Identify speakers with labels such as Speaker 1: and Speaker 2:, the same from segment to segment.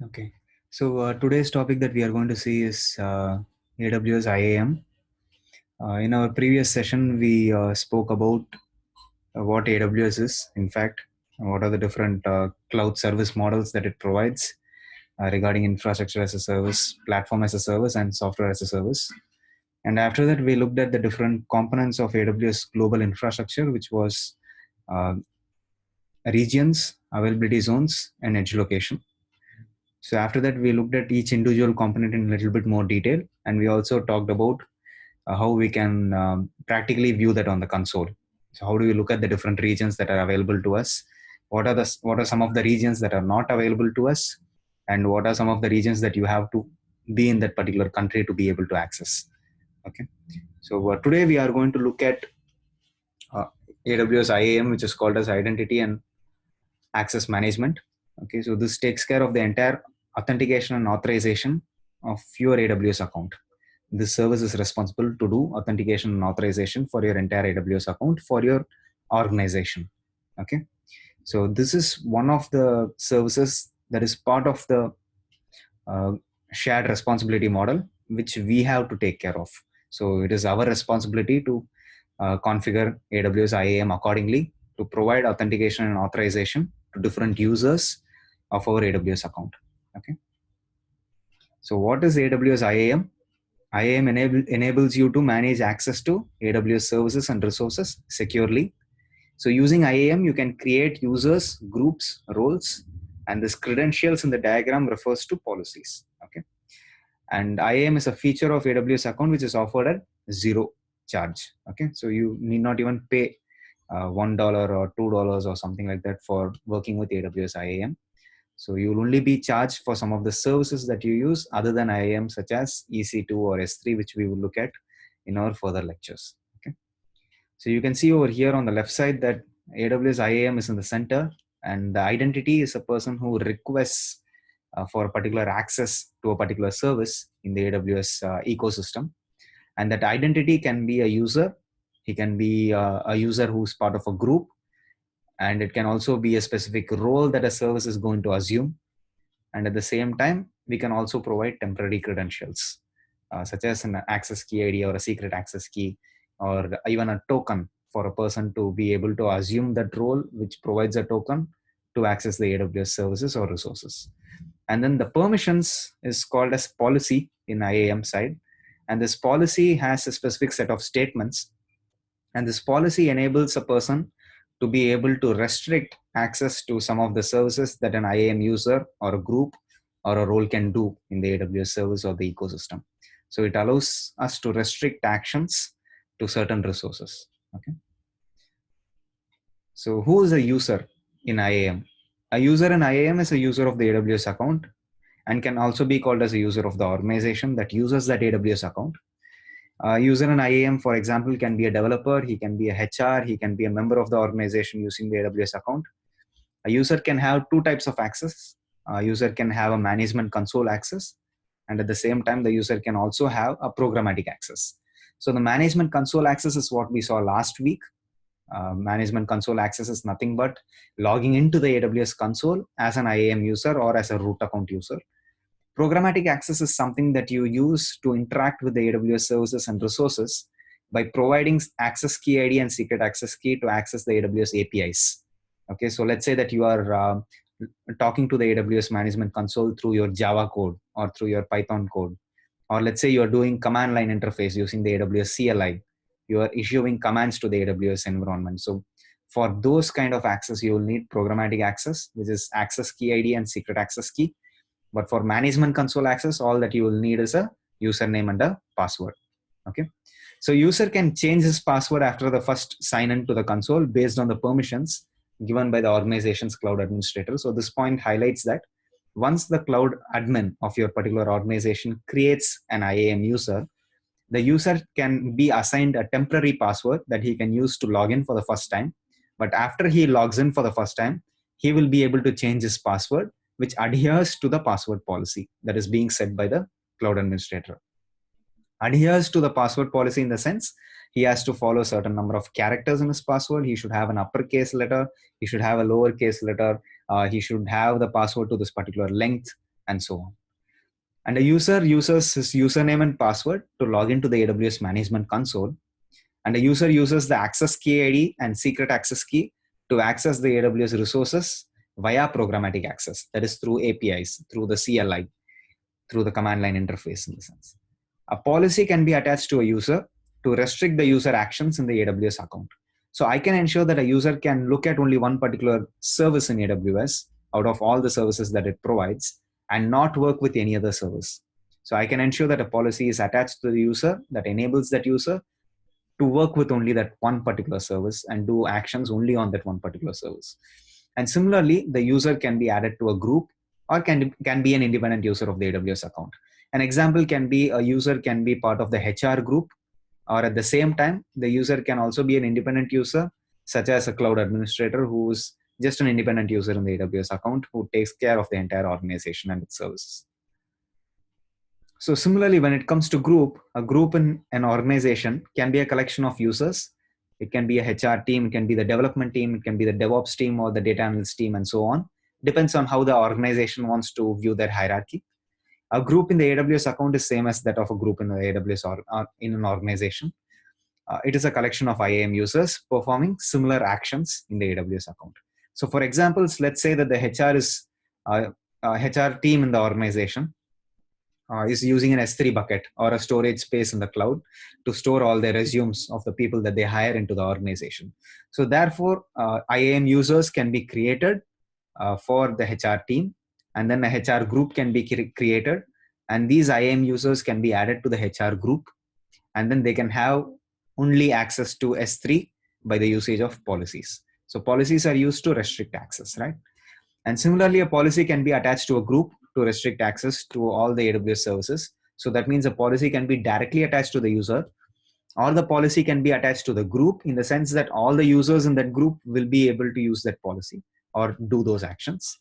Speaker 1: Okay. So today's topic that we are going to see is AWS IAM. In our previous session, we spoke about what AWS is, in fact, what are the different cloud service models that it provides regarding infrastructure as a service, platform as a service, and software as a service. And after that, we looked at the different components of AWS global infrastructure, which was uh, regions, availability zones, and edge location. So after that, we looked at each individual component in a little bit more detail, and we also talked about how we can practically view that on the console. So how do we look at the different regions that are available to us? What are some of the regions that are not available to us, and what are some of the regions that you have to be in that particular country to be able to access? Okay. So today we are going to look at uh, AWS IAM, which is called as Identity and Access Management. Okay, so this takes care of the entire authentication and authorization of your AWS account. This service is responsible to do authentication and authorization for your entire AWS account for your organization. Okay, so this is one of the services that is part of the uh, shared responsibility model, which we have to take care of. So it is our responsibility to configure AWS IAM accordingly to provide authentication and authorization to different users of our AWS account. Okay. So what is AWS IAM? IAM enables you to manage access to AWS services and resources securely. So using IAM, you can create users, groups, roles, and this credentials in the diagram refers to policies. Okay. And IAM is a feature of AWS account which is offered at zero charge. Okay. So you need not even pay $1 or $2 or something like that for working with AWS IAM. So you will only be charged for some of the services that you use other than IAM, such as EC2 or S3, which we will look at in our further lectures. Okay. So you can see over here on the left side that AWS IAM is in the center, and the identity is a person who requests for a particular access to a particular service in the AWS ecosystem. And that identity can be a user. He can be a user who's part of a group, and it can also be a specific role that a service is going to assume. And at the same time, we can also provide temporary credentials, such as an access key ID or a secret access key, or even a token for a person to be able to assume that role, which provides a token to access the AWS services or resources. And then the permissions is called as policy in IAM side. And this policy has a specific set of statements. And this policy enables a person to be able to restrict access to some of the services that an IAM user or a group or a role can do in the AWS service or the ecosystem. So it allows us to restrict actions to certain resources. Okay. So who is a user in IAM? A user in IAM is a user of the AWS account and can also be called as a user of the organization that uses that AWS account. A user in IAM, for example, can be a developer, he can be a HR, he can be a member of the organization using the AWS account. A user can have two types of access. A user can have a management console access, and at the same time, the user can also have a programmatic access. So the management console access is what we saw last week. Management console access is nothing but logging into the AWS console as an IAM user or as a root account user. Programmatic access is something that you use to interact with the AWS services and resources by providing access key ID and secret access key to access the AWS APIs. Okay, so let's say that you are talking to the AWS management console through your Java code or through your Python code. Or let's say you're doing command line interface using the AWS CLI. You are issuing commands to the AWS environment. So for those kind of access, you will need programmatic access, which is access key ID and secret access key. But for management console access, all that you will need is a username and a password. Okay. So user can change his password after the first sign in to the console based on the permissions given by the organization's cloud administrator. So this point highlights that once the cloud admin of your particular organization creates an IAM user, the user can be assigned a temporary password that he can use to log in for the first time. But after he logs in for the first time, he will be able to change his password, which adheres to the password policy that is being set by the cloud administrator. Adheres to the password policy in the sense he has to follow a certain number of characters in his password. He should have an uppercase letter. He should have a lowercase letter. He should have the password to this particular length. and so on. And a user uses his username and password to log into the AWS management console. And a user uses the access key ID and secret access key to access the AWS resources via programmatic access. That is through APIs, through the CLI, through the command line interface in the sense. A policy can be attached to a user to restrict the user actions in the AWS account. So I can ensure that a user can look at only one particular service in AWS out of all the services that it provides and not work with any other service. So I can ensure that a policy is attached to the user that enables that user to work with only that one particular service and do actions only on that one particular service. And similarly, the user can be added to a group or can be an independent user of the AWS account. An example can be a user can be part of the HR group, or at the same time, the user can also be an independent user, such as a cloud administrator who's just an independent user in the AWS account who takes care of the entire organization and its services. So similarly, when it comes to group, a group in an organization can be a collection of users. It can be a HR team, it can be the development team, it can be the DevOps team or the data analyst team and so on. Depends on how the organization wants to view their hierarchy. A group in the AWS account is same as that of a group in the AWS or in an organization. It is a collection of IAM users performing similar actions in the AWS account. So for examples, let's say that the HR is HR team in the organization is using an S3 bucket or a storage space in the cloud to store all the resumes of the people that they hire into the organization. So therefore, IAM users can be created for the HR team, and then a HR group can be created, and these IAM users can be added to the HR group, and then they can have only access to S3 by the usage of policies. So policies are used to restrict access, right? And similarly, a policy can be attached to a group to restrict access to all the AWS services. So that means a policy can be directly attached to the user, or the policy can be attached to the group in the sense that all the users in that group will be able to use that policy or do those actions.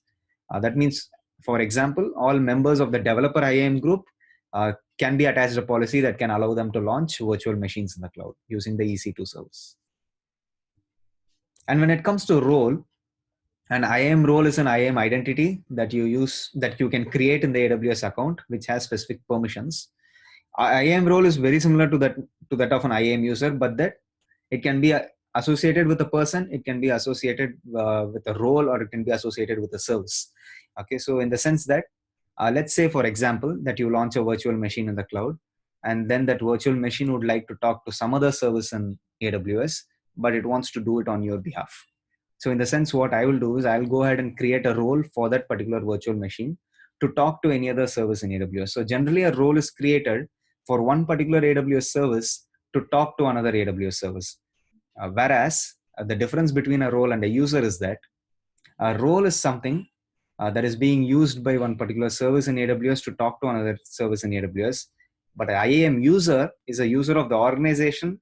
Speaker 1: That means, for example, all members of the developer IAM group can be attached a policy that can allow them to launch virtual machines in the cloud using the EC2 service. And when it comes to role, an IAM role is an IAM identity that you use, that you can create in the AWS account, which has specific permissions. IAM role is very similar to that of an IAM user, but that it can be associated with a person, it can be associated with a role, or it can be associated with a service. Okay, so in the sense that, let's say, for example, that you launch a virtual machine in the cloud, and then that virtual machine would like to talk to some other service in AWS, but it wants to do it on your behalf. So in the sense, what I will do is I'll go ahead and create a role for that particular virtual machine to talk to any other service in AWS. So generally a role is created for one particular AWS service to talk to another AWS service. Whereas the difference between a role and a user is that a role is something that is being used by one particular service in AWS to talk to another service in AWS. But an IAM user is a user of the organization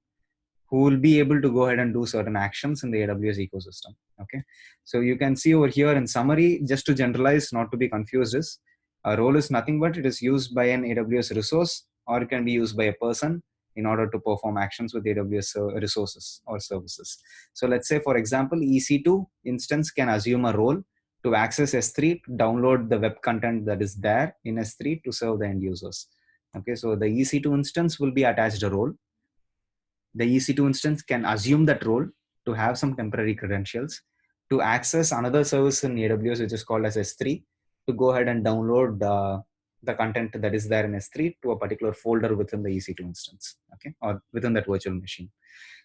Speaker 1: who will be able to go ahead and do certain actions in the AWS ecosystem. Okay, so you can see over here in summary, just to generalize, not to be confused, is a role is nothing but it is used by an AWS resource, or it can be used by a person in order to perform actions with AWS resources or services. So let's say, for example, EC2 instance can assume a role to access S3, to download the web content that is there in S3 to serve the end users. Okay, so the EC2 instance will be attached a role. The EC2 instance can assume that role to have some temporary credentials to access another service in AWS, which is called as S3, to go ahead and download the content that is there in S3 to a particular folder within the EC2 instance, okay, or within that virtual machine.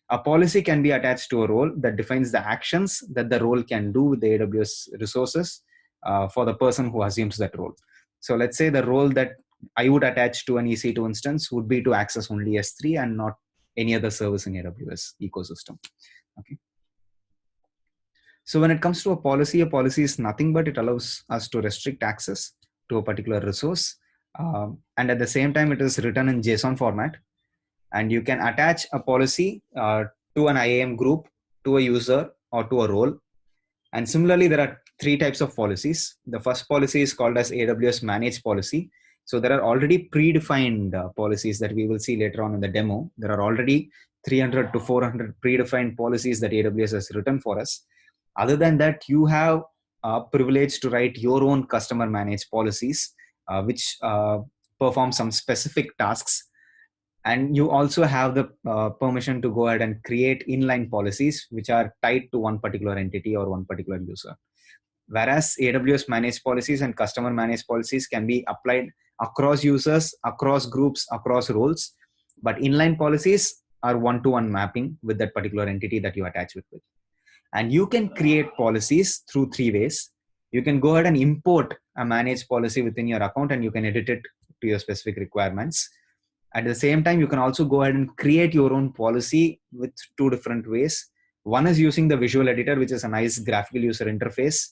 Speaker 1: A policy can be attached to a role that defines the actions that the role can do with the AWS resources for the person who assumes that role. So let's say the role that I would attach to an EC2 instance would be to access only S3 and not any other service in AWS ecosystem. Okay. So when it comes to a policy is nothing but it allows us to restrict access to a particular resource. And at the same time, it is written in JSON format. And you can attach a policy to an IAM group, to a user, or to a role. And similarly, there are three types of policies. The first policy is called as AWS managed policy. So there are already predefined policies that we will see later on in the demo. There are already 300 to 400 predefined policies that AWS has written for us. Other than that, you have a privilege to write your own customer managed policies which perform some specific tasks. And you also have the permission to go ahead and create inline policies which are tied to one particular entity or one particular user. Whereas AWS managed policies and customer managed policies can be applied across users, across groups, across roles. But inline policies are one-to-one mapping with that particular entity that you attach with. And you can create policies through three ways. You can go ahead and import a managed policy within your account and you can edit it to your specific requirements. At the same time, you can also go ahead and create your own policy with two different ways. One is using the visual editor, which is a nice graphical user interface,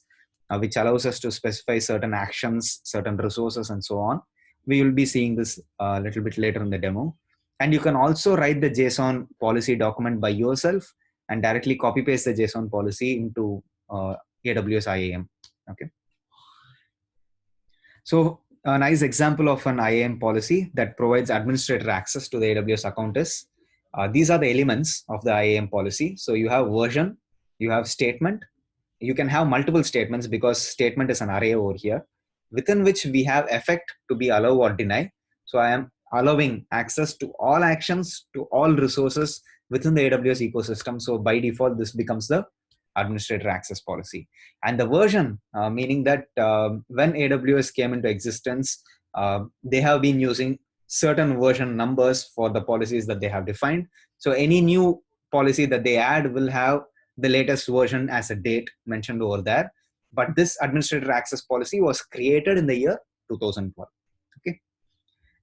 Speaker 1: which allows us to specify certain actions, certain resources, and so on. We will be seeing this a little bit later in the demo. And you can also write the JSON policy document by yourself and directly copy paste the JSON policy into AWS IAM. Okay. So a nice example of an IAM policy that provides administrator access to the AWS account is, these are the elements of the IAM policy. So you have version, you have statement, you can have multiple statements because statement is an array over here, within which we have effect to be allow or deny. So I am allowing access to all actions, to all resources within the AWS ecosystem. So by default, this becomes the administrator access policy. And the version, meaning that when AWS came into existence, they have been using certain version numbers for the policies that they have defined. So any new policy that they add will have the latest version as a date mentioned over there. But this administrator access policy was created in the year 2012. Okay.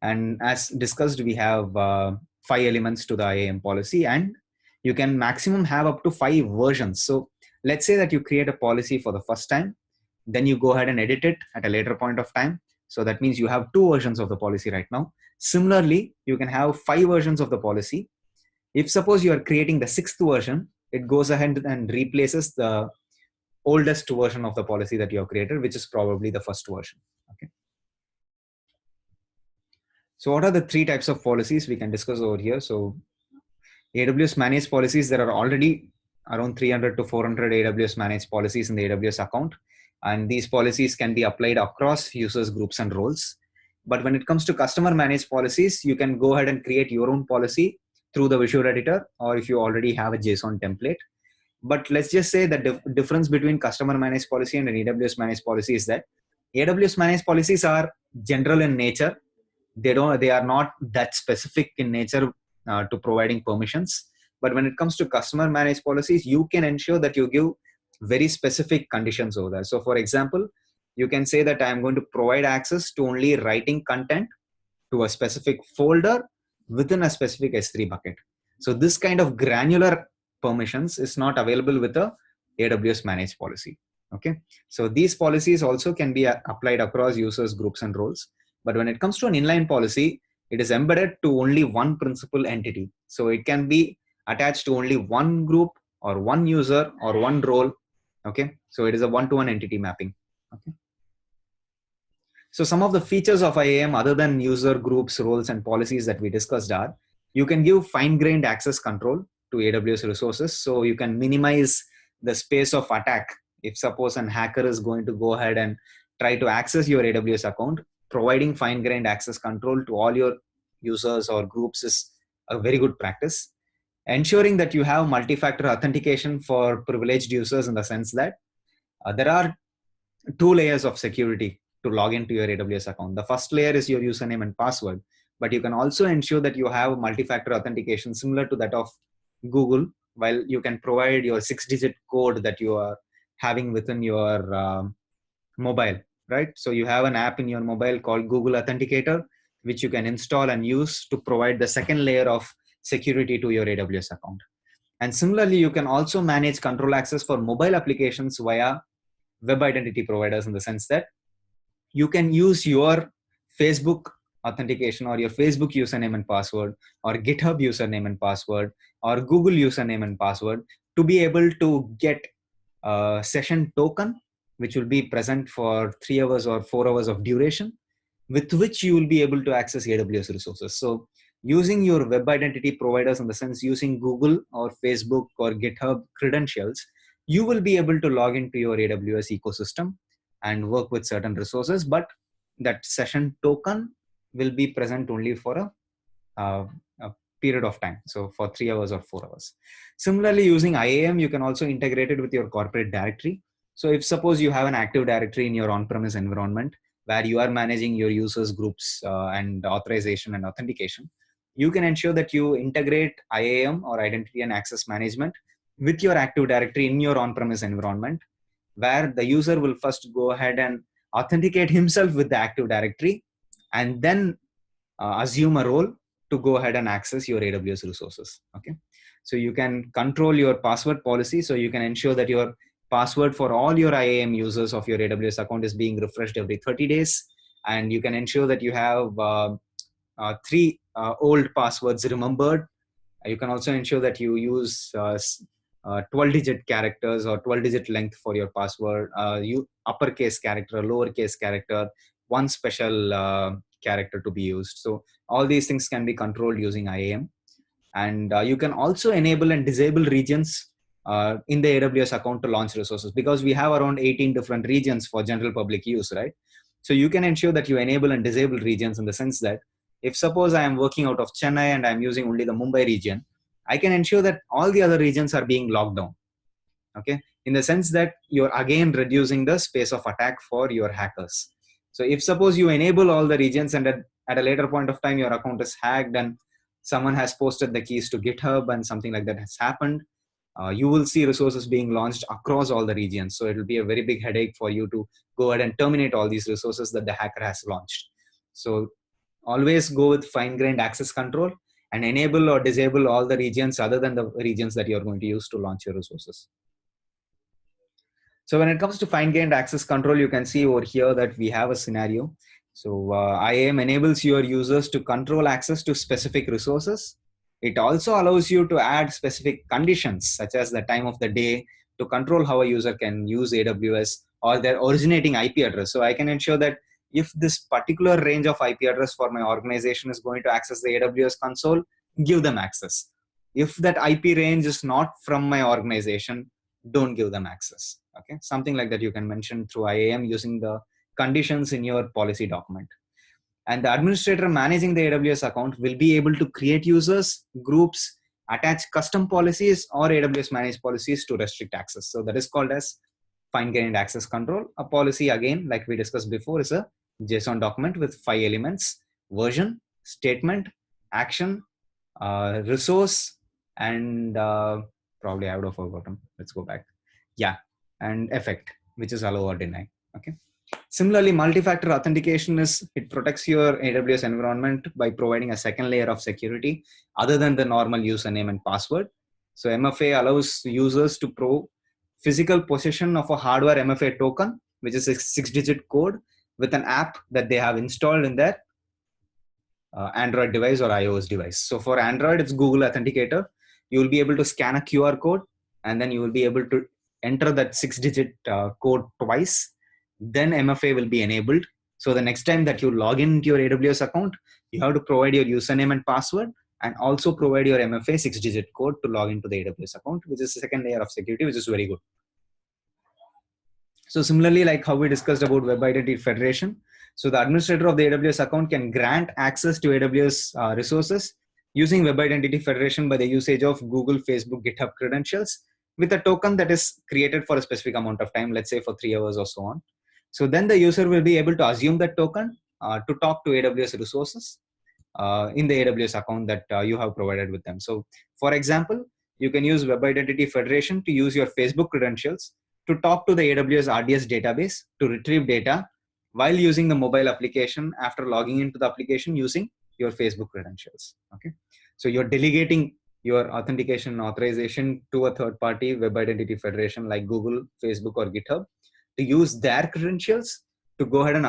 Speaker 1: And as discussed, we have 5 elements to the IAM policy, and you can maximum have up to 5 versions. So let's say that you create a policy for the first time, then you go ahead and edit it at a later point of time. So that means you have 2 versions of the policy right now. Similarly, you can have 5 versions of the policy. If suppose you are creating the 6th version, it goes ahead and replaces the oldest version of the policy that you have created, which is probably the first version. Okay. So what are the 3 types of policies we can discuss over here? So AWS managed policies, there are already around 300 to 400 AWS managed policies in the AWS account. And these policies can be applied across users, groups, and roles. But when it comes to customer managed policies, you can go ahead and create your own policy through the visual editor, or if you already have a JSON template. But let's just say the difference between customer managed policy and an AWS managed policy is that AWS managed policies are general in nature. They are not that specific in nature to providing permissions. But when it comes to customer managed policies, you can ensure that you give very specific conditions over there. So for example, you can say that I'm going to provide access to only writing content to a specific folder within a specific S3 bucket. So this kind of granular permissions is not available with a AWS managed policy. Okay. So these policies also can be applied across users, groups, and roles. But when it comes to an inline policy, it is embedded to only one principal entity. So it can be attached to only one group or one user or one role. Okay. So it is a one-to-one entity mapping. Okay. So some of the features of IAM other than user groups, roles, and policies that we discussed are, you can give fine-grained access control to AWS resources. So you can minimize the space of attack. If suppose an hacker is going to go ahead and try to access your AWS account, providing fine-grained access control to all your users or groups is a very good practice. Ensuring that you have multi-factor authentication for privileged users in the sense that there are 2 layers of security to log into your AWS account. The first layer is your username and password, but you can also ensure that you have multi-factor authentication similar to that of Google, while you can provide your 6-digit code that you are having within your mobile, right? So you have an app in your mobile called Google Authenticator, which you can install and use to provide the second layer of security to your AWS account. And similarly, you can also manage control access for mobile applications via web identity providers, in the sense that you can use your Facebook authentication or your Facebook username and password or GitHub username and password or Google username and password to be able to get a session token, which will be present for 3 hours or 4 hours of duration, with which you will be able to access AWS resources. So using your web identity providers, in the sense using Google or Facebook or GitHub credentials, you will be able to log into your AWS ecosystem and work with certain resources. But that session token will be present only for a period of time. So for 3 hours or 4 hours. Similarly, using IAM, you can also integrate it with your corporate directory. So if suppose you have an Active Directory in your on-premise environment where you are managing your users groups and authorization and authentication, you can ensure that you integrate IAM or identity and access management with your Active Directory in your on-premise environment, where the user will first go ahead and authenticate himself with the Active Directory and then assume a role to go ahead and access your AWS resources. Okay, so you can control your password policy, so you can ensure that your password for all your IAM users of your AWS account is being refreshed every 30 days, and you can ensure that you have 3 old passwords remembered. You can also ensure that you use 12-digit characters or 12-digit length for your password, you uppercase character, lowercase character, one special character to be used. So all these things can be controlled using IAM. And you can also enable and disable regions in the AWS account to launch resources, because we have around 18 different regions for general public use, right? So you can ensure that you enable and disable regions in the sense that if suppose I am working out of Chennai and I'm using only the Mumbai region, I can ensure that all the other regions are being locked down. Okay, in the sense that you're again reducing the space of attack for your hackers. So if suppose you enable all the regions and at a later point of time your account is hacked and someone has posted the keys to GitHub and something like that has happened, you will see resources being launched across all the regions. So it will be a very big headache for you to go ahead and terminate all these resources that the hacker has launched. So always go with fine-grained access control and enable or disable all the regions other than the regions that you're going to use to launch your resources. So when it comes to fine-grained access control, you can see over here that we have a scenario. So IAM enables your users to control access to specific resources. It also allows you to add specific conditions, such as the time of the day, to control how a user can use AWS or their originating IP address. So I can ensure that if this particular range of IP address for my organization is going to access the AWS console, give them access. If that IP range is not from my organization, don't give them access. Okay, something like that you can mention through IAM using the conditions in your policy document. And the administrator managing the AWS account will be able to create users, groups, attach custom policies or AWS managed policies to restrict access. So that is called as fine-grained access control. A policy, again, like we discussed before, is a JSON document with 5 elements: version, statement, action, resource, and probably I would have forgotten. Let's go back. Yeah, and effect, which is allow or deny. Okay. Similarly, multi-factor authentication it protects your AWS environment by providing a second layer of security other than the normal username and password. So MFA allows users to physical possession of a hardware MFA token, which is a 6-digit code with an app that they have installed in their Android device or iOS device. So for Android, it's Google Authenticator. You will be able to scan a QR code and then you will be able to enter that 6-digit code twice. Then MFA will be enabled. So the next time that you log into your AWS account, you have to provide your username and password and also provide your MFA 6-digit code to log into the AWS account, which is the second layer of security, which is very good. So similarly, like how we discussed about Web Identity Federation, so the administrator of the AWS account can grant access to AWS resources using Web Identity Federation by the usage of Google, Facebook, GitHub credentials with a token that is created for a specific amount of time, let's say for 3 hours or so on. So then the user will be able to assume that token to talk to AWS resources in the AWS account that you have provided with them. So for example, you can use Web Identity Federation to use your Facebook credentials to talk to the AWS RDS database to retrieve data while using the mobile application after logging into the application using your Facebook credentials. Okay, so you're delegating your authentication and authorization to a third party Web Identity Federation like Google, Facebook, or GitHub to use their credentials to go ahead and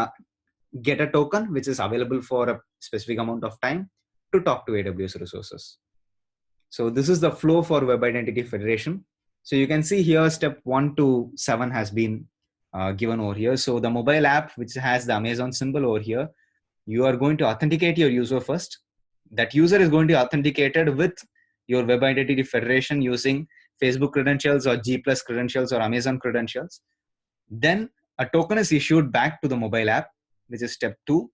Speaker 1: get a token which is available for a specific amount of time to talk to AWS resources. So this is the flow for Web Identity Federation. So you can see here step 1 to 7 has been given over here. So the mobile app, which has the Amazon symbol over here, you are going to authenticate your user first. That user is going to be authenticated with your Web Identity Federation using Facebook credentials or G+ credentials or Amazon credentials. Then a token is issued back to the mobile app. which is step 2.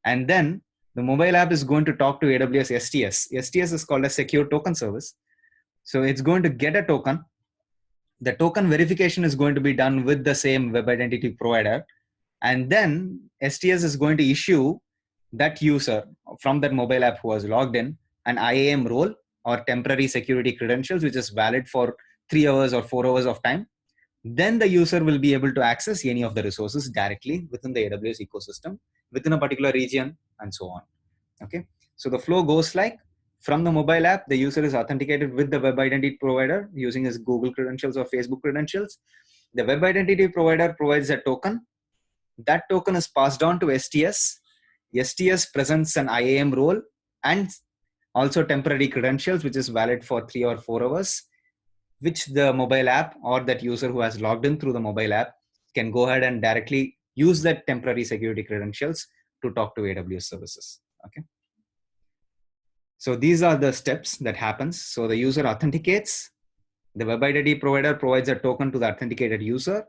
Speaker 1: And then the mobile app is going to talk to AWS STS. STS is called a secure token service. So it's going to get a token. The token verification is going to be done with the same web identity provider. And then STS is going to issue that user from that mobile app who has logged in an IAM role or temporary security credentials, which is valid for 3 hours or 4 hours of time. Then the user will be able to access any of the resources directly within the AWS ecosystem, within a particular region, and so on. Okay. So the flow goes like, from the mobile app, the user is authenticated with the web identity provider using his Google credentials or Facebook credentials. The web identity provider provides a token. That token is passed on to STS. STS presents an IAM role and also temporary credentials, which is valid for 3 or 4 hours, which the mobile app or that user who has logged in through the mobile app can go ahead and directly use that temporary security credentials to talk to AWS services. Okay. So these are the steps that happens. So the user authenticates. The web identity provider provides a token to the authenticated user.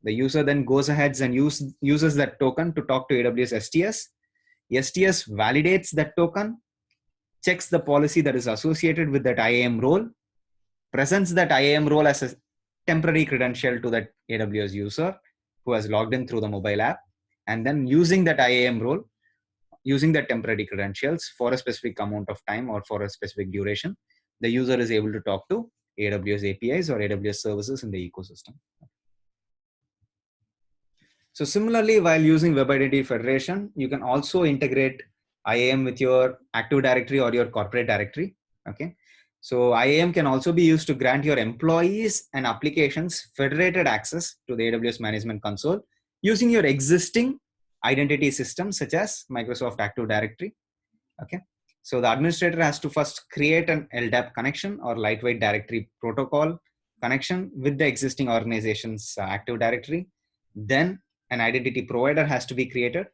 Speaker 1: The user then goes ahead and uses that token to talk to AWS STS. STS validates that token, checks the policy that is associated with that IAM role, presents that IAM role as a temporary credential to that AWS user who has logged in through the mobile app, and then using that IAM role, using the temporary credentials for a specific amount of time or for a specific duration, the user is able to talk to AWS APIs or AWS services in the ecosystem. So similarly, while using Web Identity Federation, you can also integrate IAM with your Active Directory or your corporate directory. Okay. So IAM can also be used to grant your employees and applications federated access to the AWS Management Console using your existing identity system such as Microsoft Active Directory. Okay. So the administrator has to first create an LDAP connection or lightweight directory protocol connection with the existing organization's Active Directory. Then an identity provider has to be created.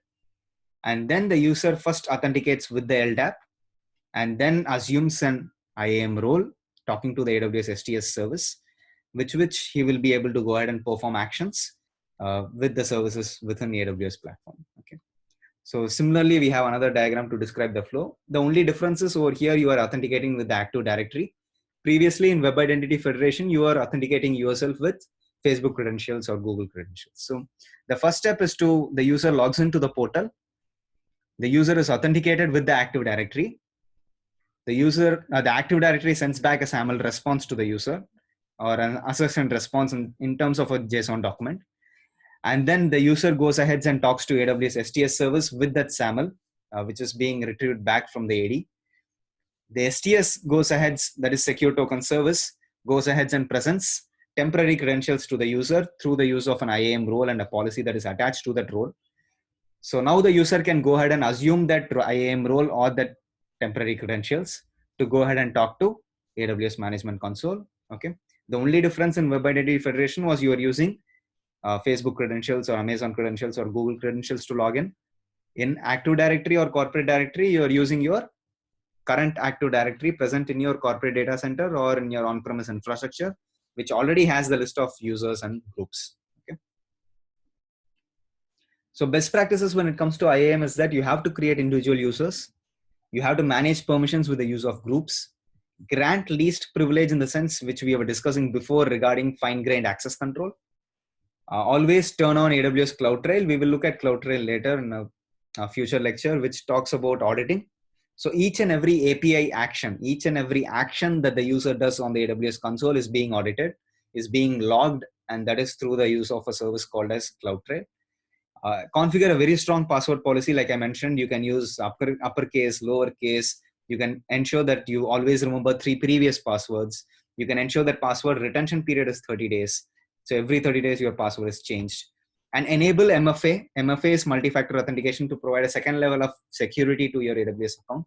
Speaker 1: And then the user first authenticates with the LDAP and then assumes an IAM role talking to the AWS STS service, which he will be able to go ahead and perform actions with the services within the AWS platform. Okay. So similarly, we have another diagram to describe the flow. The only difference is over here, you are authenticating with the Active Directory. Previously in Web Identity Federation, you are authenticating yourself with Facebook credentials or Google credentials. So the first step is the user logs into the portal. The user is authenticated with the Active Directory. The Active Directory sends back a SAML response to the user or an assessment response in terms of a JSON document. And then the user goes ahead and talks to AWS STS service with that SAML, which is being retrieved back from the AD. The STS goes ahead, that is secure token service, goes ahead and presents temporary credentials to the user through the use of an IAM role and a policy that is attached to that role. So now the user can go ahead and assume that IAM role or that temporary credentials to go ahead and talk to AWS Management Console. Okay. The only difference in Web Identity Federation was you are using Facebook credentials or Amazon credentials or Google credentials to log in. In Active Directory or corporate directory, you are using your current Active Directory present in your corporate data center or in your on-premise infrastructure, which already has the list of users and groups. Okay. So best practices when it comes to IAM is that you have to create individual users. You have to manage permissions with the use of groups, grant least privilege in the sense which we were discussing before regarding fine-grained access control. Always turn on AWS CloudTrail. We will look at CloudTrail later in a future lecture, which talks about auditing. So each and every API action, each and every action that the user does on the AWS console is being audited, is being logged, and that is through the use of a service called as CloudTrail. Configure a very strong password policy. Like I mentioned, you can use uppercase, lowercase. You can ensure that you always remember 3 previous passwords. You can ensure that password retention period is 30 days. So every 30 days, your password is changed. And enable MFA. MFA is multi-factor authentication to provide a second level of security to your AWS account.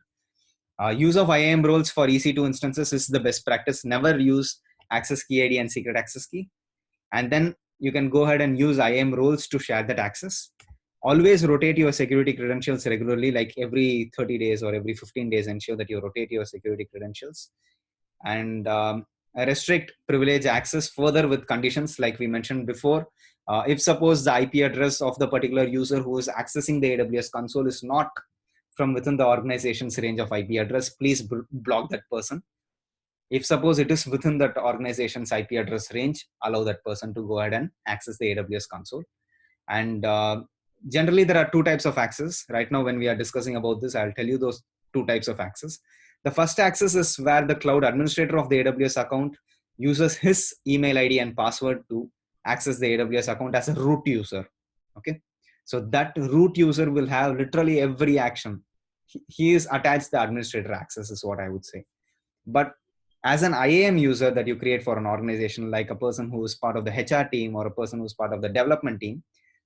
Speaker 1: Use of IAM roles for EC2 instances is the best practice. Never use access key ID and secret access key. And then you can go ahead and use IAM roles to share that access. Always rotate your security credentials regularly, like every 30 days or every 15 days, ensure that you rotate your security credentials. And restrict privilege access further with conditions like we mentioned before. If suppose the IP address of the particular user who is accessing the AWS console is not from within the organization's range of IP address, please block that person. If suppose it is within that organization's IP address range, allow that person to go ahead and access the AWS console. And generally, there are two types of access. Right now, when we are discussing about this, I'll tell you those two types of access. The first access is where the cloud administrator of the AWS account uses his email ID and password to access the AWS account as a root user. Okay, so that root user will have literally every action. He is attached the administrator access is what I would say. But as an IAM user that you create for an organization, like a person who is part of the HR team or a person who's part of the development team,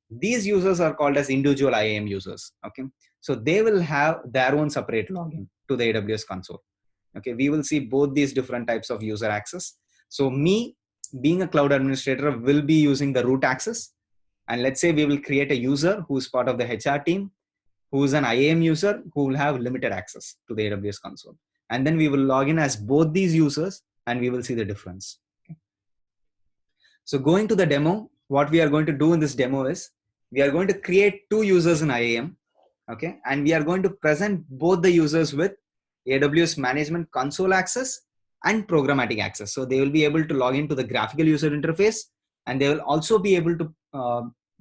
Speaker 1: these users are called as individual IAM users. Okay, so they will have their own separate login to the AWS console. Okay, we will see both these different types of user access. So me being a cloud administrator will be using the root access, and let's say we will create a user who is part of the HR team, who is an IAM user who will have limited access to the AWS console, and then we will log in as both these users and we will see the difference. Okay. So going to the demo, what we are going to do in this demo is we are going to create two users in IAM. Okay, and we are going to present both the users with AWS Management Console access and programmatic access. So they will be able to log into the graphical user interface, and they will also be able to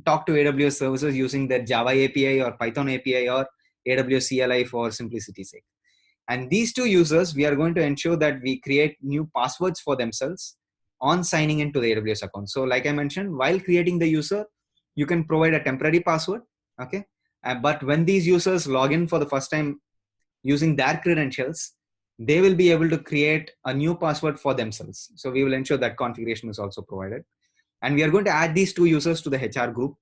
Speaker 1: talk to AWS services using their Java API or Python API or AWS CLI for simplicity's sake. And these two users, we are going to ensure that we create new passwords for themselves on signing into the AWS account. So like I mentioned, while creating the user, you can provide a temporary password. Okay. But when these users log in for the first time using their credentials, they will be able to create a new password for themselves. So we will ensure that configuration is also provided. And we are going to add these two users to the HR group.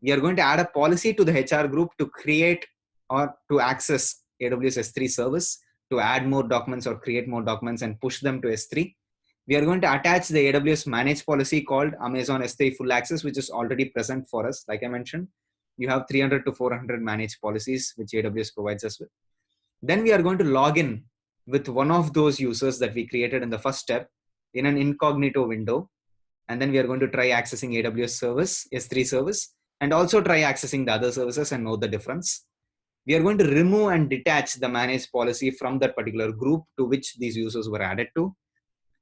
Speaker 1: We are going to add a policy to the HR group to create or to access AWS S3 service, to add more documents or create more documents and push them to S3. We are going to attach the AWS managed policy called Amazon S3 full access, which is already present for us. Like I mentioned, you have 300 to 400 managed policies, which AWS provides us with. Then we are going to log in with one of those users that we created in the first step in an incognito window. And then we are going to try accessing AWS service, S3 service, and also try accessing the other services and know the difference. We are going to remove and detach the managed policy from that particular group to which these users were added to.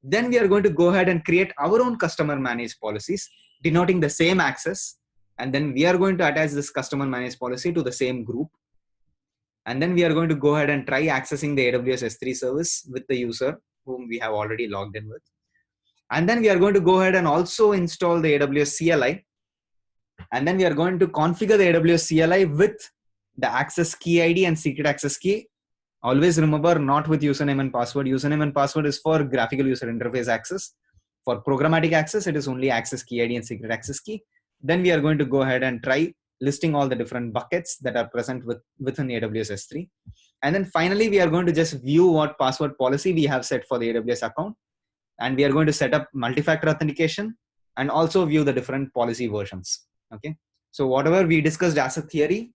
Speaker 1: Then we are going to go ahead and create our own customer managed policies denoting the same access. And then we are going to attach this customer managed policy to the same group. And then we are going to go ahead and try accessing the AWS S3 service with the user whom we have already logged in with. And then we are going to go ahead and also install the AWS CLI. And then we are going to configure the AWS CLI with the access key ID and secret access key. Always remember, not with username and password. Username and password is for graphical user interface access. For programmatic access, it is only access key ID and secret access key. Then we are going to go ahead and try listing all the different buckets that are present within AWS S3. And then finally, we are going to just view what password policy we have set for the AWS account. And we are going to set up multi-factor authentication and also view the different policy versions. Okay. So whatever we discussed as a theory,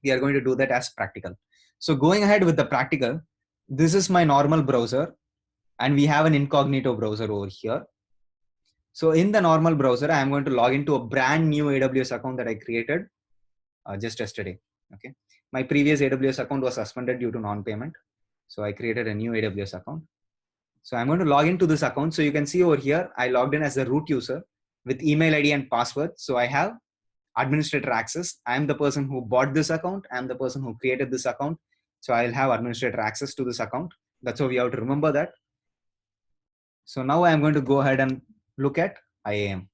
Speaker 1: we are going to do that as practical. So going ahead with the practical, this is my normal browser and we have an incognito browser over here. So in the normal browser, I am going to log into a brand new AWS account that I created just yesterday. Okay. My previous AWS account was suspended due to non-payment. So I created a new AWS account. So I'm going to log into this account. So you can see over here, I logged in as a root user with email ID and password. So I have administrator access. I'm the person who bought this account. I'm the person who created this account. So I'll have administrator access to this account. That's how we have to remember that. So now I'm going to go ahead and look at IAM.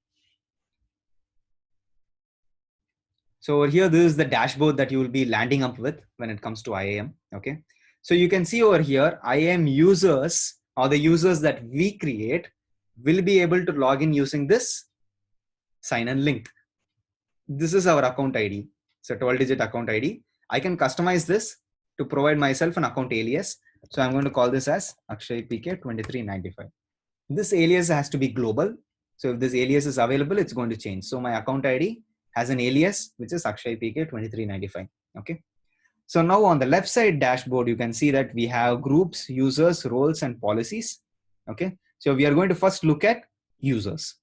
Speaker 1: So over here, this is the dashboard that you will be landing up with when it comes to IAM. Okay. So you can see over here, IAM users or the users that we create will be able to log in using this sign-in link. This is our account ID. It's a 12-digit account ID. I can customize this to provide myself an account alias. So I'm going to call this as Akshay PK 2395. This alias has to be global. So if this alias is available, it's going to change. So my account ID has an alias, which is Akshay PK 2395. Okay. So now on the left side dashboard, you can see that we have groups, users, roles, and policies. Okay. So we are going to first look at users.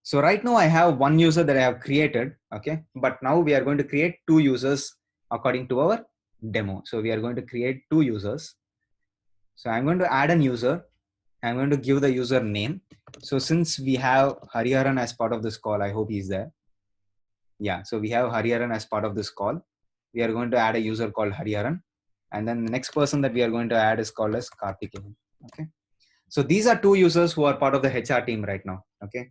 Speaker 1: So right now I have one user that I have created, okay? But now we are going to create two users according to our demo. So we are going to create two users. So I'm going to add an user. I'm going to give the user name. So since we have Hariharan as part of this call, I hope he's there. Yeah, so we have Hariharan as part of this call. We are going to add a user called Hariharan. And then the next person that we are going to add is called as Karthikeyan. Okay. So these are two users who are part of the HR team right now. Okay.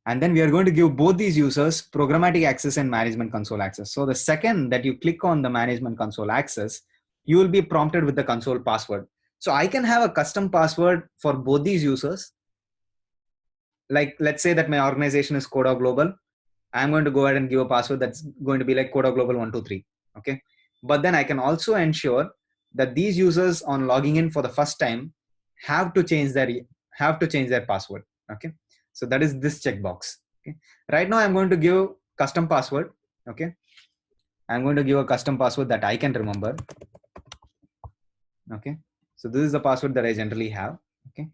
Speaker 1: And then we are going to give both these users programmatic access and management console access. So the second that you click on the management console access, you will be prompted with the console password. So I can have a custom password for both these users. Like, let's say that my organization is Coda Global. I'm going to go ahead and give a password that's going to be like Coda Global 123. Okay. But then I can also ensure that these users on logging in for the first time have to change their password. Okay. So that is this checkbox. Okay. Right now I'm going to give custom password. Okay. I'm going to give a custom password that I can remember. Okay. So this is the password that I generally have. Okay.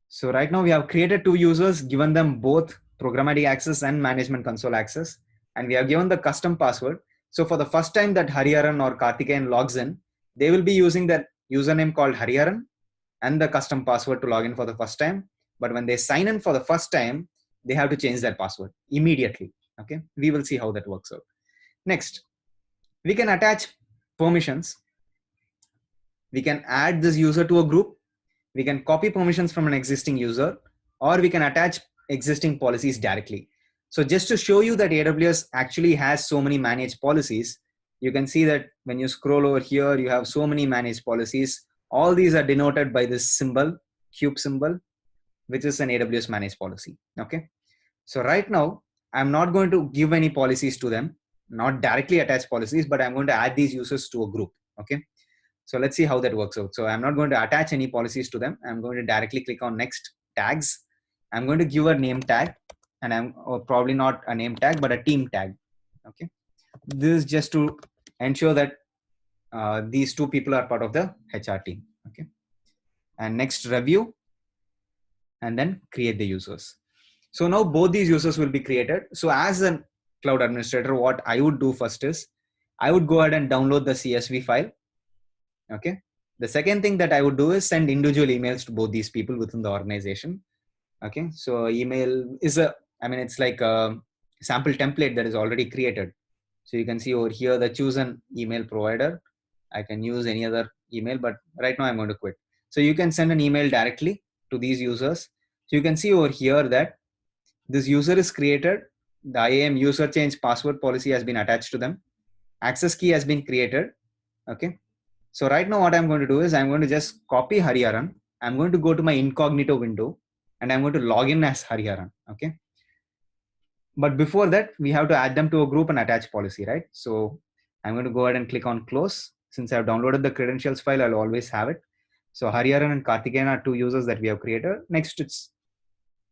Speaker 1: So right now we have created two users, given them both programmatic access and management console access, and we have given the custom password. So for the first time that Hariharan or Karthikeyan logs in, they will be using that username called Hariharan and the custom password to log in for the first time. But when they sign in for the first time, they have to change their password immediately. Okay, we will see how that works out. Next, we can attach permissions. We can add this user to a group. We can copy permissions from an existing user, or we can attach existing policies directly. So just to show you that AWS actually has so many managed policies, you can see that when you scroll over here, you have so many managed policies. All these are denoted by this symbol, cube symbol, which is an AWS managed policy. Okay. So right now, I'm not going to give any policies to them, not directly attach policies, but I'm going to add these users to a group. Okay. So let's see how that works out. So I'm not going to attach any policies to them. I'm going to directly click on next tags. I'm going to give a name tag, and probably not a name tag, but a team tag. Okay. This is just to ensure that these two people are part of the HR team. Okay. And next review, and then create the users. So now both these users will be created. So as a cloud administrator, what I would do first is I would go ahead and download the CSV file. Okay. The second thing that I would do is send individual emails to both these people within the organization. Okay. So email is it's like a sample template that is already created. So you can see over here the choose an email provider. I can use any other email, but right now I'm going to quit. So you can send an email directly to these users. So you can see over here that this user is created. The IAM user change password policy has been attached to them. Access key has been created. Okay. So right now what I'm going to do is I'm going to just copy Hariharan. I'm going to go to my incognito window and I'm going to log in as Hariharan. Okay. But before that, we have to add them to a group and attach policy, right? So I'm going to go ahead and click on close. Since I've downloaded the credentials file, I'll always have it. So Hariharan and Karthikeyan are two users that we have created. Next,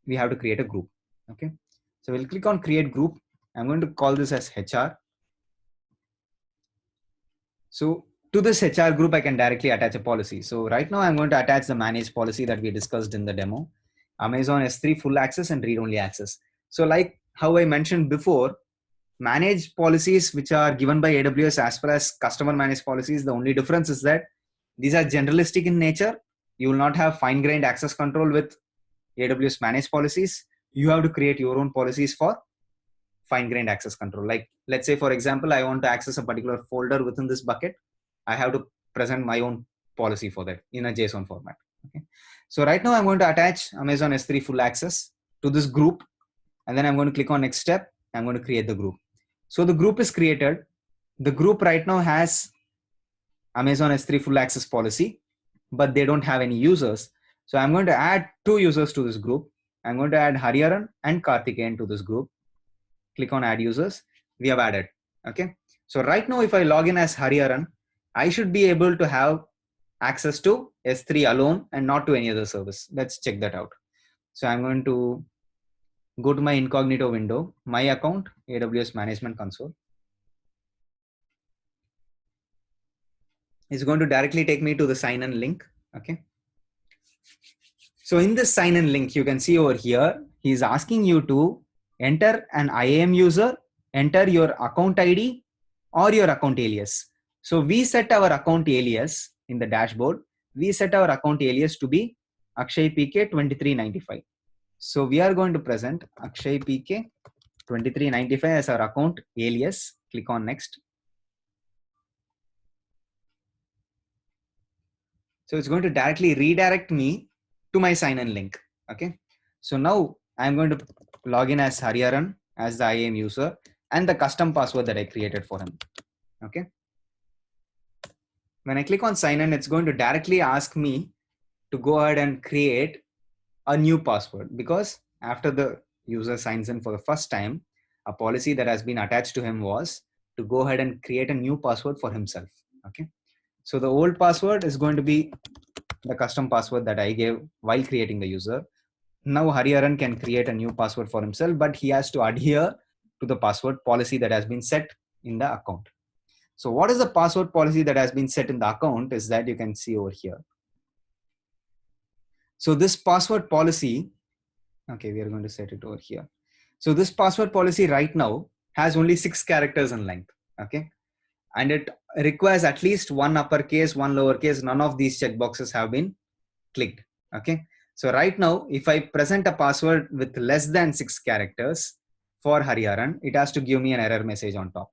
Speaker 1: we have to create a group. Okay. So we'll click on create group. I'm going to call this as HR. So to this HR group, I can directly attach a policy. So right now I'm going to attach the managed policy that we discussed in the demo. Amazon S3 full access and read-only access. So like how I mentioned before, managed policies which are given by AWS as well as customer managed policies, the only difference is that these are generalistic in nature. You will not have fine-grained access control with AWS managed policies. You have to create your own policies for fine-grained access control. Like, let's say, for example, I want to access a particular folder within this bucket. I have to present my own policy for that in a JSON format. Okay. So right now I'm going to attach Amazon S3 full access to this group. And then I'm going to click on next step. I'm going to create the group. So the group is created. The group right now has Amazon S3 full access policy, but they don't have any users. So I'm going to add two users to this group. I'm going to add Hariharan and Karthikeyan to this group. Click on add users. We have added. Okay. So right now, if I log in as Hariharan, I should be able to have access to S3 alone and not to any other service. Let's check that out. So I'm going to go to my incognito window, my account, AWS Management Console. It's going to directly take me to the sign-in link. Okay. So in this sign-in link, you can see over here, He's asking you to enter an IAM user, enter your account ID or your account alias. So we set our account alias in the dashboard. We set our account alias to be Akshay PK 2395. So we are going to present Akshay PK 2395 as our account alias. Click on next. So it's going to directly redirect me to my sign-in link. Okay. So now I'm going to log in as Hariharan as the IAM user and the custom password that I created for him. Okay. When I click on sign in, it's going to directly ask me to go ahead and create a new password, because after the user signs in for the first time, a policy that has been attached to him was to go ahead and create a new password for himself. Okay. So the old password is going to be the custom password that I gave while creating the user. Now Hariharan can create a new password for himself, but he has to adhere to the password policy that has been set in the account. So what is the password policy that has been set in the account is that you can see over here. So this password policy, okay, we are going to set it over here. So this password policy right now has only 6 characters in length. Okay. And it requires at least one uppercase, one lowercase. None of these checkboxes have been clicked. Okay. So right now, if I present a password with less than 6 characters for Hariharan, it has to give me an error message on top.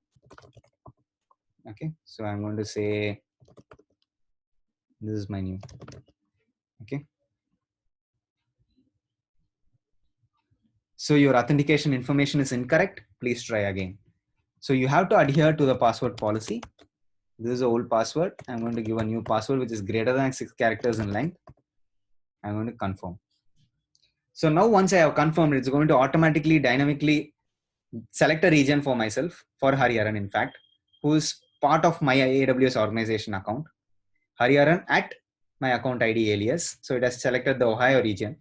Speaker 1: Okay. So I'm going to say, this is my new. Okay. So your authentication information is incorrect. Please try again. So you have to adhere to the password policy. This is the old password. I'm going to give a new password which is greater than 6 characters in length. I'm going to confirm. So now once I have confirmed, it's going to automatically dynamically select a region for myself, for Hariharan in fact, who is part of my AWS organization account. Hariharan at my account ID alias. So it has selected the Ohio region.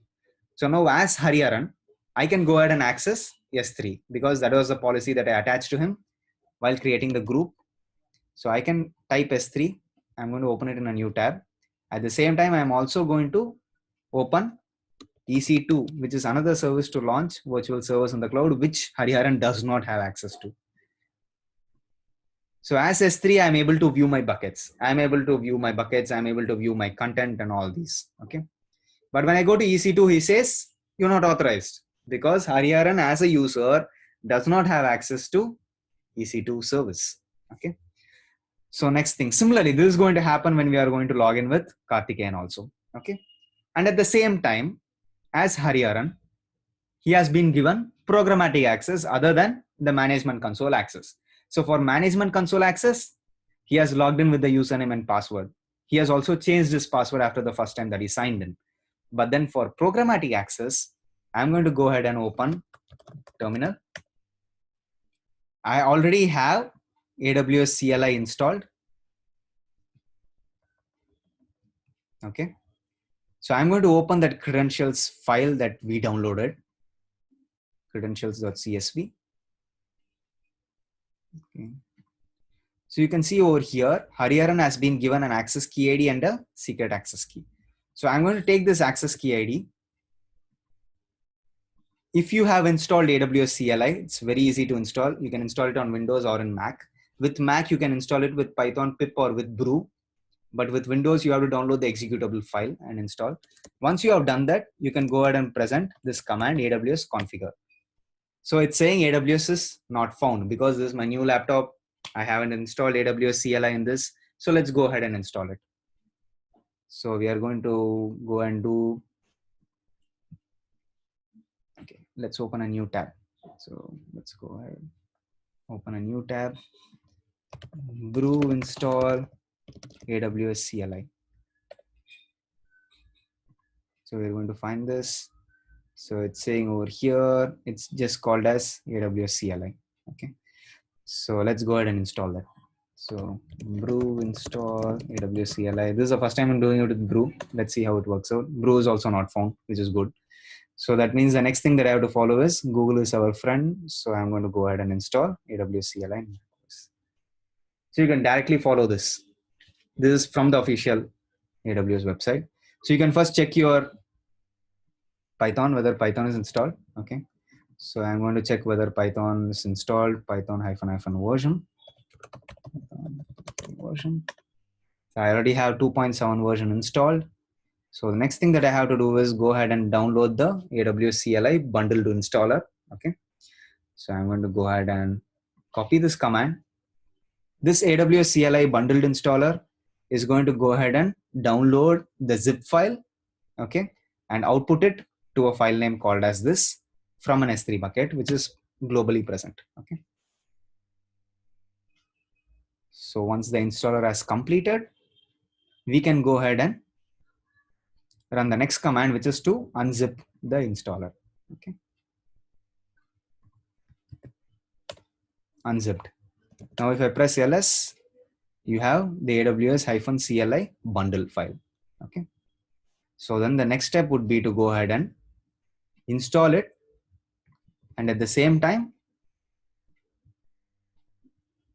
Speaker 1: So now as Hariharan, I can go ahead and access S3 because that was the policy that I attached to him while creating the group. So I can type S3. I'm going to open it in a new tab. At the same time, I'm also going to open EC2, which is another service to launch virtual servers in the cloud, which Hariharan does not have access to. So as S3, I'm able to view my buckets. I'm able to view my content and all these. Okay. But when I go to EC2, he says, you're not authorized because Hariharan as a user does not have access to EC2 service. Okay. So next thing, similarly, this is going to happen when we are going to log in with Karthikeyan also. Okay. And at the same time, as Hariharan, he has been given programmatic access other than the management console access. So for management console access, he has logged in with the username and password. He has also changed his password after the first time that he signed in. But then for programmatic access, I'm going to go ahead and open terminal. I already have AWS CLI installed. Okay. So I'm going to open that credentials file that we downloaded, credentials.csv. Okay. So you can see over here, Hariharan has been given an access key ID and a secret access key. So I'm going to take this access key ID. If you have installed AWS CLI, it's very easy to install. You can install it on Windows or in Mac. With Mac, you can install it with Python, pip, or with brew. But with Windows, you have to download the executable file and install. Once you have done that, you can go ahead and present this command AWS configure. So it's saying AWS is not found because this is my new laptop. I haven't installed AWS CLI in this. So let's go ahead and install it. So we are going to go and do, okay, let's open a new tab. So let's go ahead, open a new tab, brew install AWS CLI. So we're going to find this. So it's saying over here, it's just called as AWS CLI. Okay. So let's go ahead and install that. So brew install AWS CLI. This is the first time I'm doing it with brew. Let's see how it works out. Brew is also not found, which is good. So that means the next thing that I have to follow is Google is our friend. So I'm going to go ahead and install AWS CLI. So you can directly follow this. This is from the official AWS website. So you can first check your Python, whether Python is installed. Okay. So I'm going to check whether Python is installed, Python -- version. Version. So I already have 2.7 version installed. So the next thing that I have to do is go ahead and download the AWS CLI bundled installer. Okay. So I'm going to go ahead and copy this command. This AWS CLI bundled installer is going to go ahead and download the zip file, okay, and output it to a file name called as this from an S3 bucket, which is globally present. Okay. So once the installer has completed, we can go ahead and run the next command, which is to unzip the installer. Okay. Unzipped. Now, if I press ls, you have the AWS-CLI bundle file. Okay. So then the next step would be to go ahead and install it, and at the same time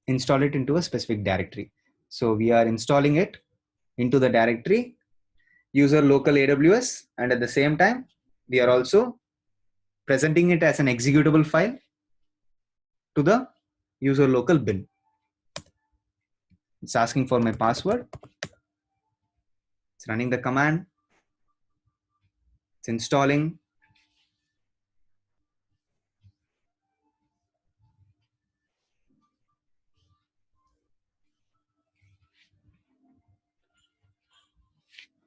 Speaker 1: install it into a specific directory. So we are installing it into the directory user local AWS, and at the same time we are also presenting it as an executable file to the user local bin. It's asking for my password. It's running the command. It's installing.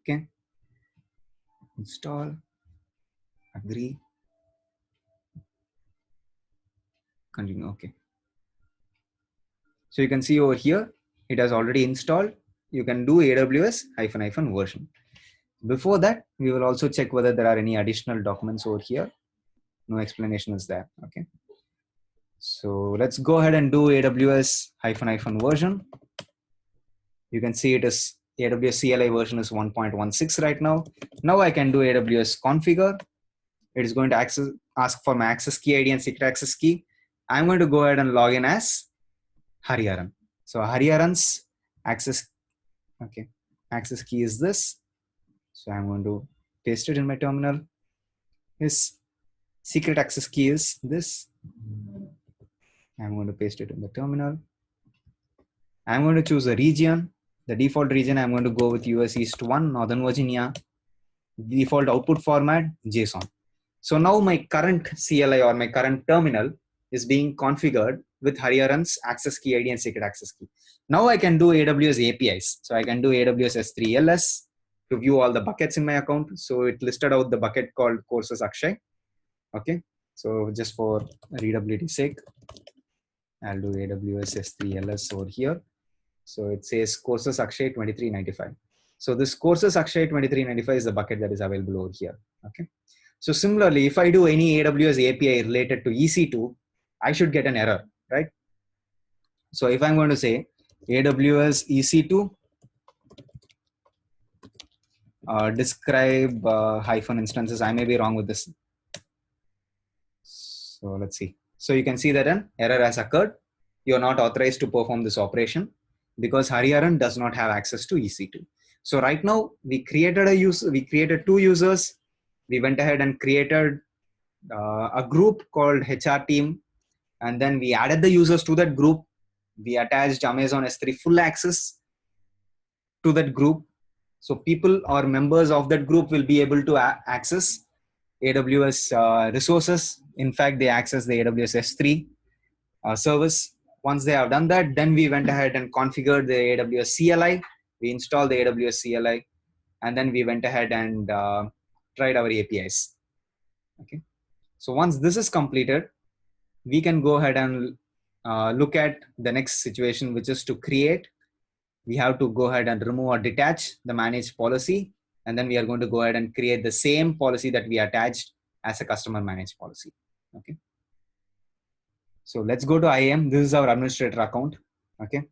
Speaker 1: Okay. Install. Agree. Continue. Okay. So you can see over here, it has already installed. You can do AWS -- version. Before that, we will also check whether there are any additional documents over here. No explanation is there. Okay. So let's go ahead and do AWS -- version. You can see it is AWS CLI version is 1.16 right now. Now I can do AWS configure. It is going to ask for my access key ID and secret access key. I'm going to go ahead and log in as Hariharan. So Hariharan's access key is this. So I'm going to paste it in my terminal. His secret access key is this. I'm going to paste it in the terminal. I'm going to choose a region. The default region, I'm going to go with US East 1, Northern Virginia. Default output format, JSON. So now my current CLI or my current terminal is being configured with Hariharan's access key ID and secret access key. Now I can do AWS APIs. So I can do AWS S3 LS to view all the buckets in my account. So it listed out the bucket called Courses Akshay. Okay. So just for readability sake, I'll do AWS S3 LS over here. So it says Courses Akshay 2395. So this Courses Akshay 2395 is the bucket that is available over here. Okay. So similarly, if I do any AWS API related to EC2, I should get an error, right? So if I'm going to say AWS EC2 describe hyphen instances, I may be wrong with this. So let's see. So you can see that an error has occurred. You are not authorized to perform this operation because Hariharan does not have access to EC2. So right now we created two users. We went ahead and created a group called HR team, and then we added the users to that group. We attached Amazon S3 full access to that group. So people or members of that group will be able to access AWS resources. In fact, they access the AWS S3 service. Once they have done that, then we went ahead and configured the AWS CLI. We installed the AWS CLI, and then we went ahead and tried our APIs. Okay. So once this is completed, we can go ahead and look at the next situation, which is to create. We have to go ahead and remove or detach the managed policy. And then we are going to go ahead and create the same policy that we attached as a customer managed policy. Okay. So let's go to IAM. This is our administrator account. Okay.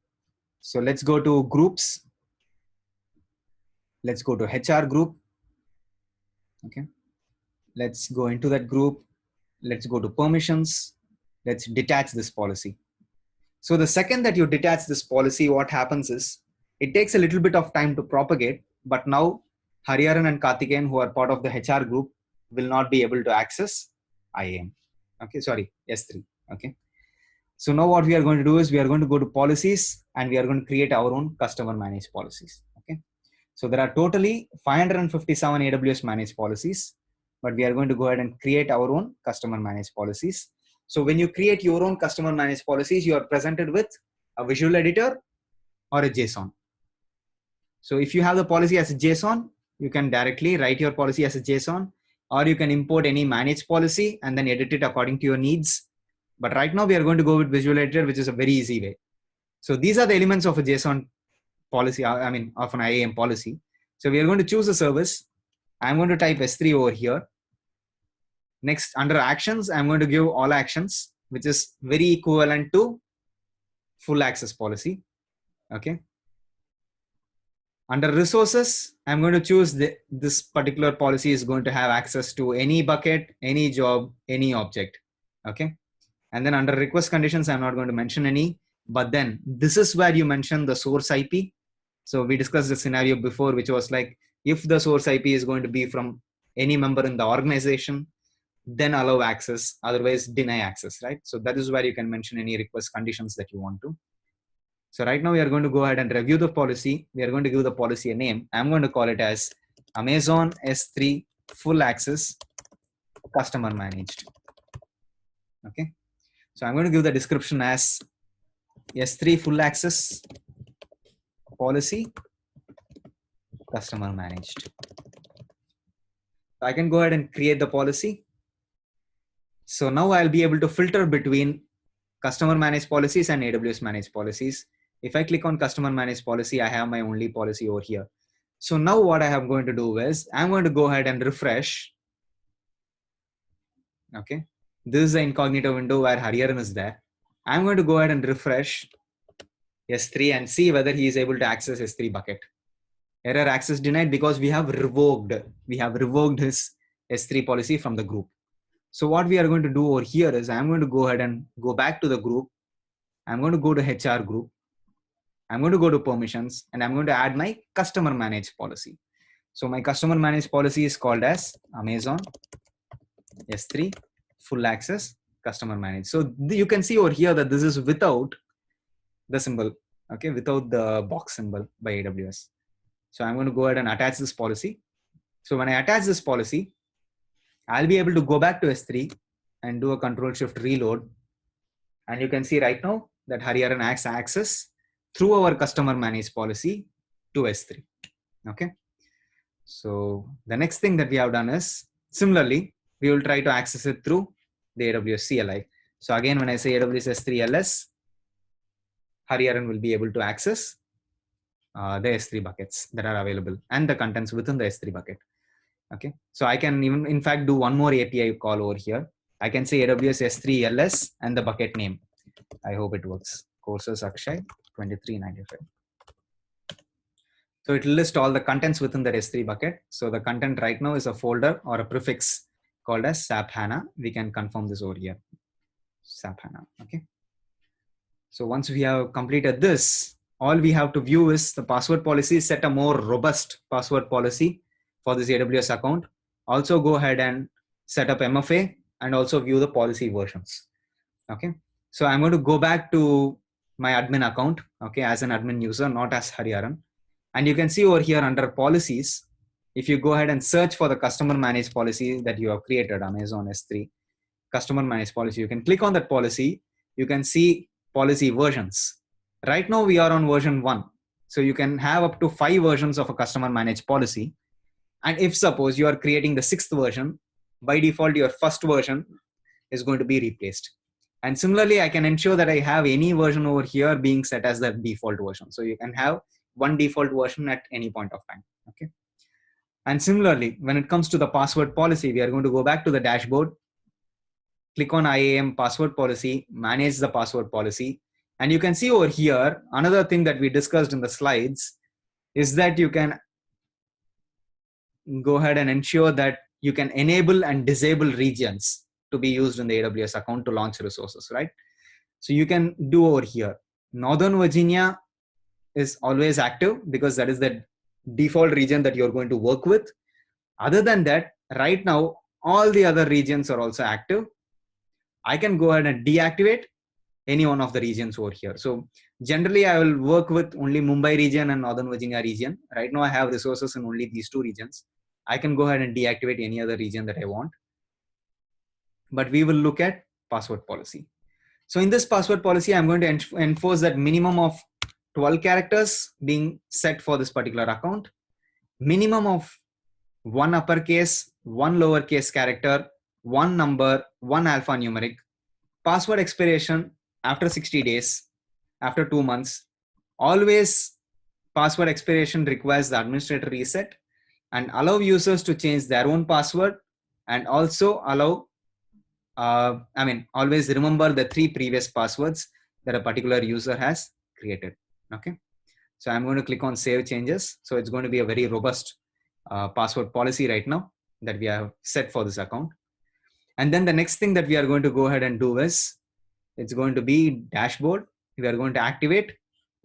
Speaker 1: So let's go to groups. Let's go to HR group. Okay. Let's go into that group. Let's go to permissions. Let's detach this policy. So the second that you detach this policy, what happens is it takes a little bit of time to propagate, but now Hariharan and Karthikeyan, who are part of the HR group, will not be able to access IAM. Okay, sorry, S3. Okay. So now what we are going to do is we are going to go to policies and we are going to create our own customer managed policies. Okay. So there are totally 557 AWS managed policies, but we are going to go ahead and create our own customer managed policies. So when you create your own customer managed policies, you are presented with a visual editor or a JSON. So if you have the policy as a JSON, you can directly write your policy as a JSON, or you can import any managed policy and then edit it according to your needs. But right now we are going to go with visual editor, which is a very easy way. So these are the elements of a JSON policy, of an IAM policy. So we are going to choose a service. I'm going to type S3 over here. Next, under actions, I'm going to give all actions, which is very equivalent to full access policy. Okay. Under resources, I'm going to choose this particular policy is going to have access to any bucket, any job, any object. Okay. And then under request conditions, I'm not going to mention any, but then this is where you mention the source IP. So we discussed the scenario before, which was like, if the source IP is going to be from any member in the organization, then allow access, otherwise deny access, right? So that is where you can mention any request conditions that you want to. So right now we are going to go ahead and review the policy. We are going to give the policy a name. I'm going to call it as Amazon S3 full access customer managed. Okay. So I'm going to give the description as S3 full access policy customer managed. So I can go ahead and create the policy. So now I'll be able to filter between customer managed policies and AWS managed policies. If I click on customer managed policy, I have my only policy over here. So now what I am going to do is I'm going to go ahead and refresh. Okay. This is the incognito window where Hariharan is there. I'm going to go ahead and refresh S3 and see whether he is able to access S3 bucket. Error access denied because we have revoked his S3 policy from the group. So what we are going to do over here is I'm going to go ahead and go back to the group. I'm going to go to HR group. I'm going to go to permissions and I'm going to add my customer managed policy. So my customer managed policy is called as Amazon S3 full access customer managed. So you can see over here that this is without the symbol, okay, without the box symbol by AWS. So I'm going to go ahead and attach this policy. So when I attach this policy, I'll be able to go back to S3 and do a control shift reload. And you can see right now that Hariharan has access through our customer managed policy to S3. Okay. So the next thing that we have done is similarly, we will try to access it through the AWS CLI. So again, when I say AWS S3 LS, Hariharan will be able to access the S3 buckets that are available and the contents within the S3 bucket. Okay. So I can even in fact do one more API call over here. I can say AWS S3 LS and the bucket name. I hope it works. Courses Akshay 2395. So it will list all the contents within the S3 bucket. So the content right now is a folder or a prefix called as SAP HANA. We can confirm this over here. SAP HANA. Okay. So once we have completed this, all we have to view is the password policy, set a more robust password policy for this AWS account. Also go ahead and set up MFA and also view the policy versions. Okay. So I'm going to go back to my admin account, okay, as an admin user, not as Hariharan. And you can see over here under policies, if you go ahead and search for the customer managed policy that you have created, Amazon S3 customer managed policy, you can click on that policy. You can see policy versions. Right now we are on version 1. So you can have up to 5 versions of a customer managed policy. And if suppose you are creating the 6th version, by default, your first version is going to be replaced. And similarly, I can ensure that I have any version over here being set as the default version. So you can have one default version at any point of time. Okay. And similarly, when it comes to the password policy, we are going to go back to the dashboard, click on IAM password policy, manage the password policy. And you can see over here, another thing that we discussed in the slides is that you can go ahead and ensure that you can enable and disable regions to be used in the AWS account to launch resources, right? So you can do over here. Northern Virginia is always active because that is the default region that you're going to work with. Other than that, right now, all the other regions are also active, I can go ahead and deactivate any one of the regions over here. So generally I will work with only Mumbai region and Northern Virginia region. Right now I have resources in only these two regions. I can go ahead and deactivate any other region that I want. But we will look at password policy. So in this password policy, I'm going to enforce that minimum of 12 characters being set for this particular account, minimum of one uppercase, one lowercase character, one number, one alphanumeric, password expiration after 60 days, after 2 months. Always password expiration requires the administrator reset, and allow users to change their own password, and also allow always remember the 3 previous passwords that a particular user has created. Okay. So I'm going to click on save changes. So it's going to be a very robust password policy right now that we have set for this account. And then the next thing that we are going to go ahead and do is, it's going to be dashboard. We are going to activate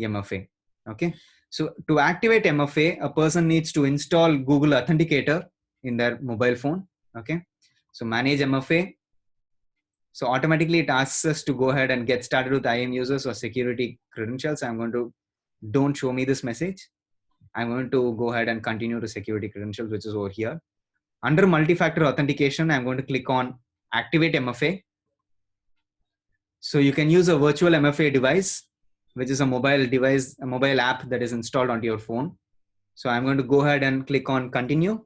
Speaker 1: MFA. Okay. So to activate MFA, a person needs to install Google Authenticator in their mobile phone. Okay. So manage MFA. So automatically it asks us to go ahead and get started with IAM users or security credentials. I'm going to, don't show me this message. I'm going to go ahead and continue to security credentials, which is over here. Under multi-factor authentication, I'm going to click on activate MFA. So you can use a virtual MFA device, which is a mobile device, a mobile app that is installed onto your phone. So I'm going to go ahead and click on continue.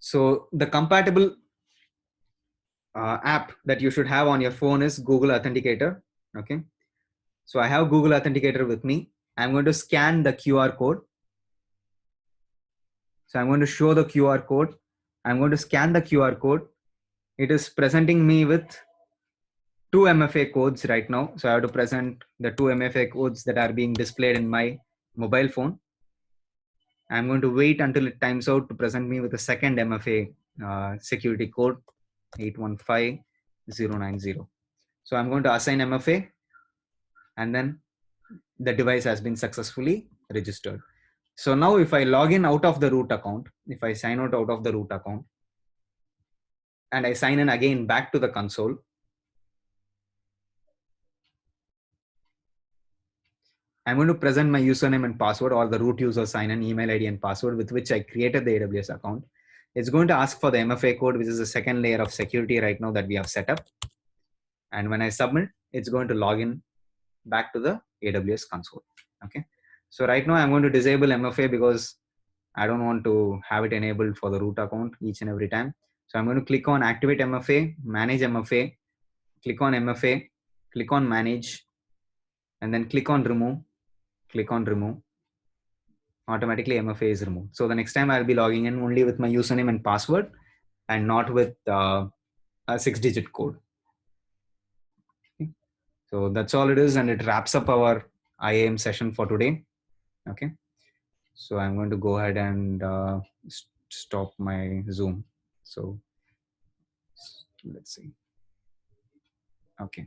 Speaker 1: So the compatible app that you should have on your phone is Google Authenticator. Okay. So I have Google Authenticator with me. I'm going to scan the QR code. So I'm going to show the QR code. I'm going to scan the QR code. It is presenting me with 2 MFA codes right now. So I have to present the 2 MFA codes that are being displayed in my mobile phone. I'm going to wait until it times out to present me with a second MFA security code, 815090. So I'm going to assign MFA, and then the device has been successfully registered. So now if I log in out of the root account, if I sign out of the root account, and I sign in again back to the console, I'm going to present my username and password, or the root user sign in, email ID and password with which I created the AWS account. It's going to ask for the MFA code, which is the second layer of security right now that we have set up. And when I submit, it's going to log in back to the AWS console. Okay. So right now I'm going to disable MFA because I don't want to have it enabled for the root account each and every time. So I'm going to click on activate MFA, manage MFA, click on MFA, click on manage, and then click on remove, click on remove. Automatically MFA is removed. So the next time I'll be logging in only with my username and password and not with a 6-digit code. Okay. So that's all it is, and it wraps up our IAM session for today. Okay. So I'm going to go ahead and stop my Zoom. So let's see. Okay.